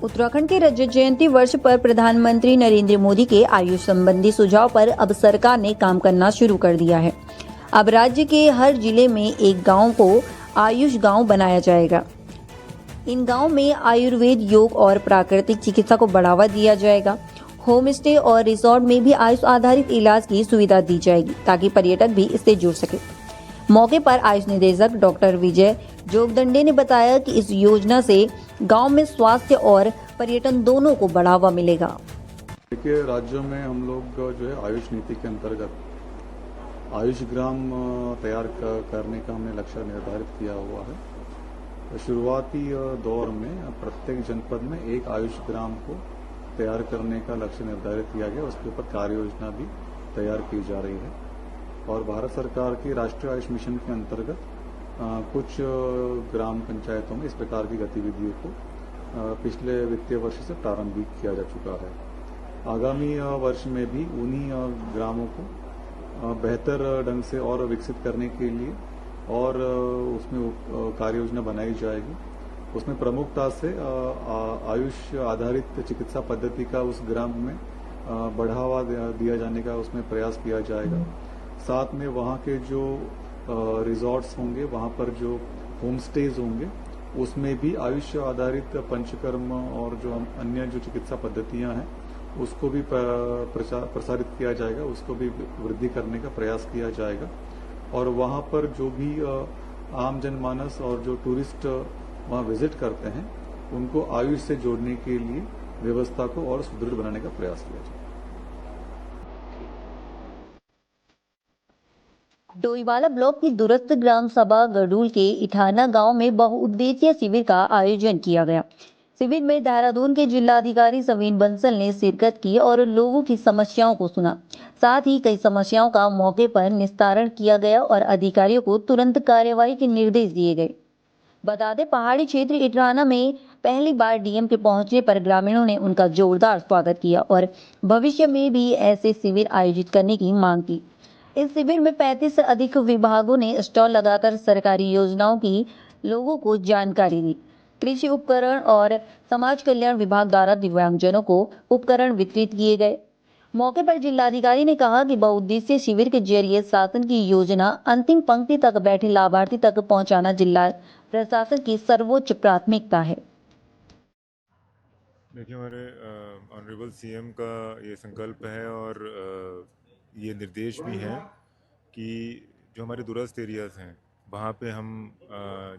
उत्तराखंड के रजत जयंती वर्ष पर प्रधानमंत्री नरेंद्र मोदी के आयुष संबंधी सुझाव पर अब सरकार ने काम करना शुरू कर दिया है। अब राज्य के हर जिले में एक गांव को आयुष गांव बनाया जाएगा। इन गांव में आयुर्वेद, योग और प्राकृतिक चिकित्सा को बढ़ावा दिया जाएगा। होम स्टे और रिसोर्ट में भी आयुष आधारित इलाज की सुविधा दी जाएगी ताकि पर्यटक भी इससे जुड़ सके। मौके पर आयुष निदेशक डॉक्टर विजय जोगदंडे ने बताया कि इस योजना से गांव में स्वास्थ्य और पर्यटन दोनों को बढ़ावा मिलेगा। देखिए, राज्यों में हम लोग जो है आयुष नीति के अंतर्गत आयुष ग्राम तैयार करने का हमने लक्ष्य निर्धारित किया हुआ है। तो शुरुआती दौर में प्रत्येक जनपद में एक आयुष ग्राम को तैयार करने का लक्ष्य निर्धारित किया गया। उसके ऊपर कार्य योजना भी तैयार की जा रही है और भारत सरकार की राष्ट्रीय आयुष मिशन के अंतर्गत कुछ ग्राम पंचायतों में इस प्रकार की गतिविधियों को पिछले वित्तीय वर्ष से प्रारंभ भी किया जा चुका है। आगामी वर्ष में भी उन्हीं ग्रामों को बेहतर ढंग से और विकसित करने के लिए और उसमें कार्य योजना बनाई जाएगी। उसमें प्रमुखता से आयुष आधारित चिकित्सा पद्धति का उस ग्राम में बढ़ावा दिया जाने का उसमें प्रयास किया जाएगा। साथ में वहाँ के जो रिजॉर्ट्स होंगे, वहाँ पर जो होम स्टेज होंगे, उसमें भी आयुष आधारित पंचकर्म और जो अन्य जो चिकित्सा पद्धतियां हैं उसको भी प्रसारित किया जाएगा, उसको भी वृद्धि करने का प्रयास किया जाएगा। और वहाँ पर जो भी आम जनमानस और जो टूरिस्ट वहाँ विजिट करते हैं उनको आयुष से जोड़ने के लिए व्यवस्था को और सुदृढ़ बनाने का प्रयास किया जाएगा। डोईवाला ब्लॉक की दूरस्थ ग्राम सभा गडूल के इठाना गांव में बहुउद्देशीय शिविर का आयोजन किया गया। शिविर में देहरादून के जिलाधिकारी सवीन बंसल ने शिरकत की और लोगों की समस्याओं को सुना। साथ ही कई समस्याओं का मौके पर निस्तारण किया गया और अधिकारियों को तुरंत कार्यवाही के निर्देश दिए गए। बता दें, पहाड़ी क्षेत्र इटराना में पहली बार डीएम के पहुंचने पर ग्रामीणों ने उनका जोरदार स्वागत किया और भविष्य में भी ऐसे शिविर आयोजित करने की मांग की। इस शिविर में 35 से अधिक विभागों ने स्टॉल लगाकर सरकारी योजनाओं की लोगों को जानकारी दी। कृषि उपकरण और समाज कल्याण विभाग द्वारा दिव्यांगजनों को उपकरण वितरित किए गए। मौके पर जिलाधिकारी ने कहा कि बहुउद्देशीय शिविर के जरिए शासन की योजना अंतिम पंक्ति तक बैठे लाभार्थी तक पहुंचाना जिला प्रशासन की सर्वोच्च प्राथमिकता है। देखिए, हमारे ऑनरेबल सीएम का ये संकल्प है और ये निर्देश भी हैं कि जो हमारे दूरस्थ एरियाज़ हैं वहाँ पे हम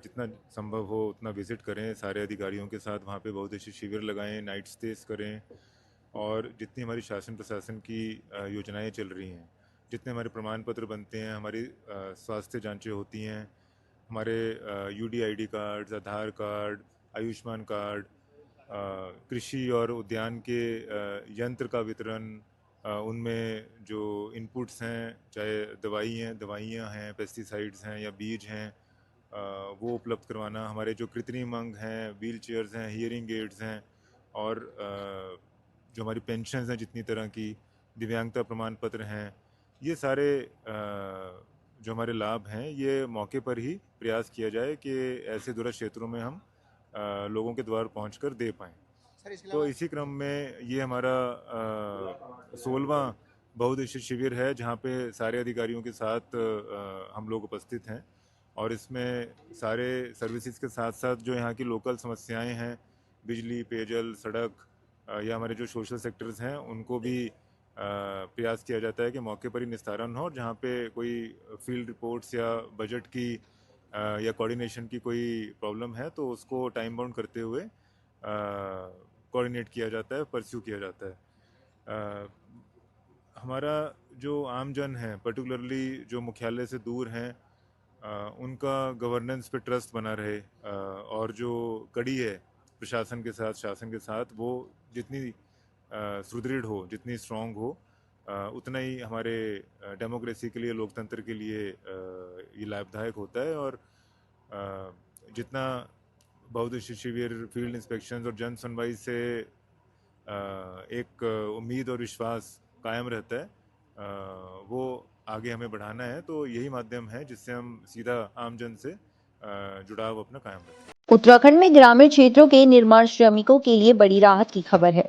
जितना संभव हो उतना विज़िट करें, सारे अधिकारियों के साथ वहाँ पे बहुउद्देशीय शिविर लगाएं, नाइट स्टेज करें और जितनी हमारी शासन प्रशासन की योजनाएं चल रही हैं, जितने हमारे प्रमाण पत्र बनते हैं, हमारी स्वास्थ्य जांचें होती हैं, हमारे यूडीआईडी कार्ड्स, आधार कार्ड, आयुष्मान कार्ड, कृषि और उद्यान के यंत्र का वितरण, उनमें जो इनपुट्स हैं, चाहे दवाइयाँ हैं, पेस्टिसाइड्स हैं या बीज हैं, वो उपलब्ध करवाना, हमारे जो कृत्रिम अंग हैं, व्हील चेयर्स हैं, हियरिंग एड्स हैं और जो हमारी पेंशन्स हैं जितनी तरह की, दिव्यांगता प्रमाण पत्र हैं, ये सारे जो हमारे लाभ हैं ये मौके पर ही प्रयास किया जाए कि ऐसे दूरस्थ क्षेत्रों में हम लोगों के द्वार पहुंचकर दे पाएँ। तो इसी क्रम में ये हमारा 16वां बहुउद्देशीय शिविर है जहाँ पे सारे अधिकारियों के साथ हम लोग उपस्थित हैं और इसमें सारे सर्विसेज के साथ साथ जो यहाँ की लोकल समस्याएं हैं, बिजली, पेयजल, सड़क या हमारे जो सोशल सेक्टर्स हैं उनको भी प्रयास किया जाता है कि मौके पर ही निस्तारण हो। और जहाँ पे कोई फील्ड रिपोर्ट्स या बजट की या कोऑर्डिनेशन की कोई प्रॉब्लम है तो उसको टाइम बाउंड करते हुए कोऑर्डिनेट किया जाता है, परस्यू किया जाता है। हमारा जो आमजन है, पर्टिकुलरली जो मुख्यालय से दूर हैं, उनका गवर्नेंस पे ट्रस्ट बना रहे और जो कड़ी है प्रशासन के साथ, शासन के साथ, वो जितनी सुदृढ़ हो, जितनी स्ट्रॉन्ग हो, उतना ही हमारे डेमोक्रेसी के लिए, लोकतंत्र के लिए ये लाभदायक होता है। और जितना बहुउद्देशीय शिविर, फील्ड इंस्पेक्शंस और जन सुनवाई से एक उम्मीद और विश्वास कायम रहता है, वो आगे हमें बढ़ाना है। तो यही माध्यम है जिससे हम सीधा आमजन से जुड़ाव अपना कायम रखें। उत्तराखंड में ग्रामीण क्षेत्रों के निर्माण श्रमिकों के लिए बड़ी राहत की खबर है।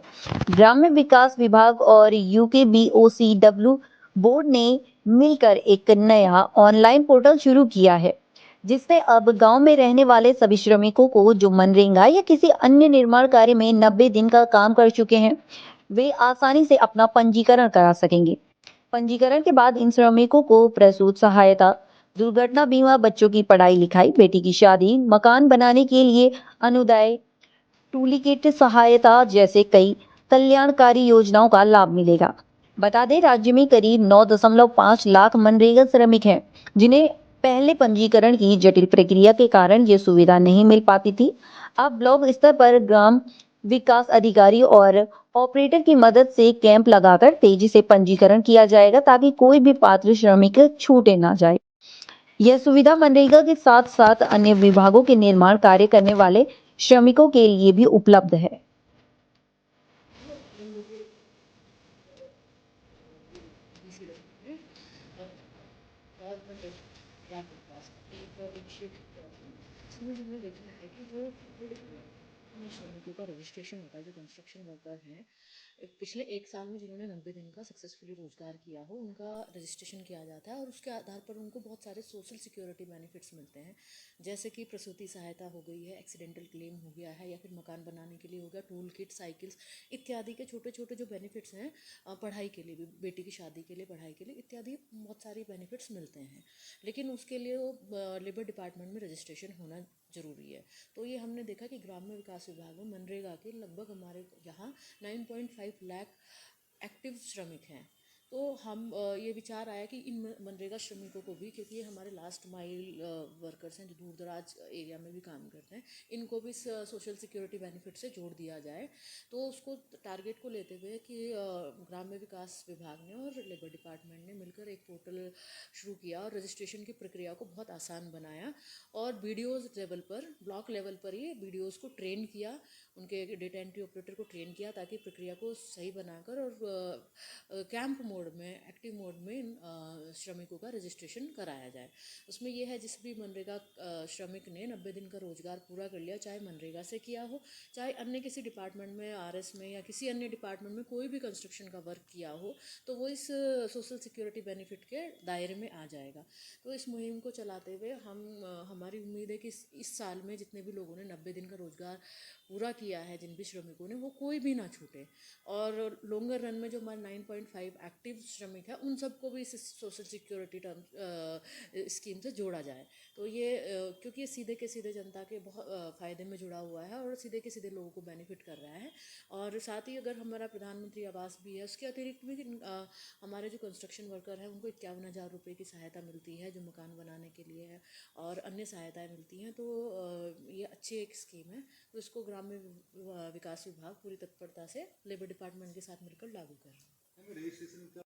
ग्राम्य विकास विभाग और यूकेबीओसीडब्ल्यू बोर्ड ने मिलकर एक नया ऑनलाइन पोर्टल शुरू किया है, जिससे अब गांव में रहने वाले सभी श्रमिकों को जो मनरेगा या किसी अन्य निर्माण कार्य में 90 दिन का काम कर चुके हैं, वे आसानी से अपना पंजीकरण करा सकेंगे। पंजीकरण के बाद इन श्रमिकों को प्रसूति सहायता, दुर्घटना बीमा, बच्चों की पढ़ाई लिखाई, बेटी की शादी, मकान बनाने के लिए अनुदान, टूलकिट सहायता जैसे कई कल्याणकारी योजनाओं का लाभ मिलेगा। बता दें, राज्य में करीब 9.5 लाख मनरेगा श्रमिक हैं, जिन्हें पहले पंजीकरण की जटिल प्रक्रिया के कारण ये सुविधा नहीं मिल पाती थी। अब ब्लॉक स्तर पर ग्राम विकास अधिकारी और ऑपरेटर की मदद से कैंप लगाकर तेजी से पंजीकरण किया जाएगा, ताकि कोई भी पात्र श्रमिक छूटे ना जाए। यह सुविधा मनरेगा के साथ साथ अन्य विभागों के निर्माण कार्य करने वाले श्रमिकों के लिए भी उपलब्ध है। इसमें देखना है कि जो श्रमिकों का रजिस्ट्रेशन होता है, जो कंस्ट्रक्शन वर्कर हैं, पिछले 1 साल में जिन्होंने 90 दिन का सक्सेसफुली रोजगार किया हो, उनका रजिस्ट्रेशन किया जाता है और उसके आधार पर उनको बहुत सारे सोशल सिक्योरिटी बेनिफिट्स मिलते हैं, जैसे कि प्रसूति सहायता हो गई है, एक्सीडेंटल क्लेम हो गया है, या फिर मकान बनाने के लिए हो गया, टूल किट, साइकिल्स इत्यादि के छोटे छोटे जो बेनिफिट्स हैं, पढ़ाई के लिए भी, बेटी की शादी के लिए, पढ़ाई के लिए इत्यादि बहुत सारी बेनिफिट्स मिलते हैं। लेकिन उसके लिए वो लेबर डिपार्टमेंट में रजिस्ट्रेशन होना ज़रूरी है। तो ये हमने देखा कि ग्राम्य विकास विभाग में मनरेगा के लगभग हमारे यहाँ 9.5 लाख एक्टिव श्रमिक हैं। तो हम ये विचार आया कि इन मनरेगा श्रमिकों को भी, क्योंकि ये हमारे लास्ट माइल वर्कर्स हैं जो दूर दराज एरिया में भी काम करते हैं, इनको भी सोशल सिक्योरिटी बेनिफिट से जोड़ दिया जाए। तो उसको टारगेट को लेते हुए कि ग्राम्य विकास विभाग ने और लेबर डिपार्टमेंट ने मिलकर एक पोर्टल शुरू किया और रजिस्ट्रेशन की प्रक्रिया को बहुत आसान बनाया और बीडीओज लेवल पर, ब्लॉक लेवल पर ही बीडीओज को ट्रेन किया, उनके डेटा एंट्री ऑपरेटर को ट्रेन किया, ताकि प्रक्रिया को सही बनाकर और कैंप मोड में, एक्टिव मोड में श्रमिकों का रजिस्ट्रेशन कराया जाए। उसमें यह है, जिस भी मनरेगा श्रमिक ने 90 दिन का रोजगार पूरा कर लिया, चाहे मनरेगा से किया हो, चाहे अन्य किसी डिपार्टमेंट में, आरएस में या किसी अन्य डिपार्टमेंट में कोई भी कंस्ट्रक्शन का वर्क किया हो, तो वो इस सोशल सिक्योरिटी बेनिफिट के दायरे में आ जाएगा। तो इस मुहिम को चलाते हुए हमारी उम्मीद है कि इस साल में जितने भी लोगों ने 90 दिन का रोजगार पूरा किया है, जिन भी श्रमिकों ने, वो कोई भी ना छूटे। और लॉन्गर रन में जो हमारे 9.5 एक्टिव श्रमिक है, उन सबको भी इस सोशल सिक्योरिटी स्कीम से जोड़ा जाए। तो ये क्योंकि ये सीधे के सीधे जनता के बहुत फ़ायदे में जुड़ा हुआ है और सीधे के सीधे लोगों को बेनिफिट कर रहा है। और साथ ही अगर हमारा प्रधानमंत्री आवास भी है, उसके अतिरिक्त भी हमारे जो कंस्ट्रक्शन वर्कर हैं, उनको 51,000 रुपये की सहायता मिलती है, जो मकान बनाने के लिए है, और अन्य सहायताएं मिलती हैं। तो ये अच्छी एक स्कीम है। तो इसको ग्राम्य विकास विभाग पूरी तत्परता से लेबर डिपार्टमेंट के साथ मिलकर लागू कर रहा है।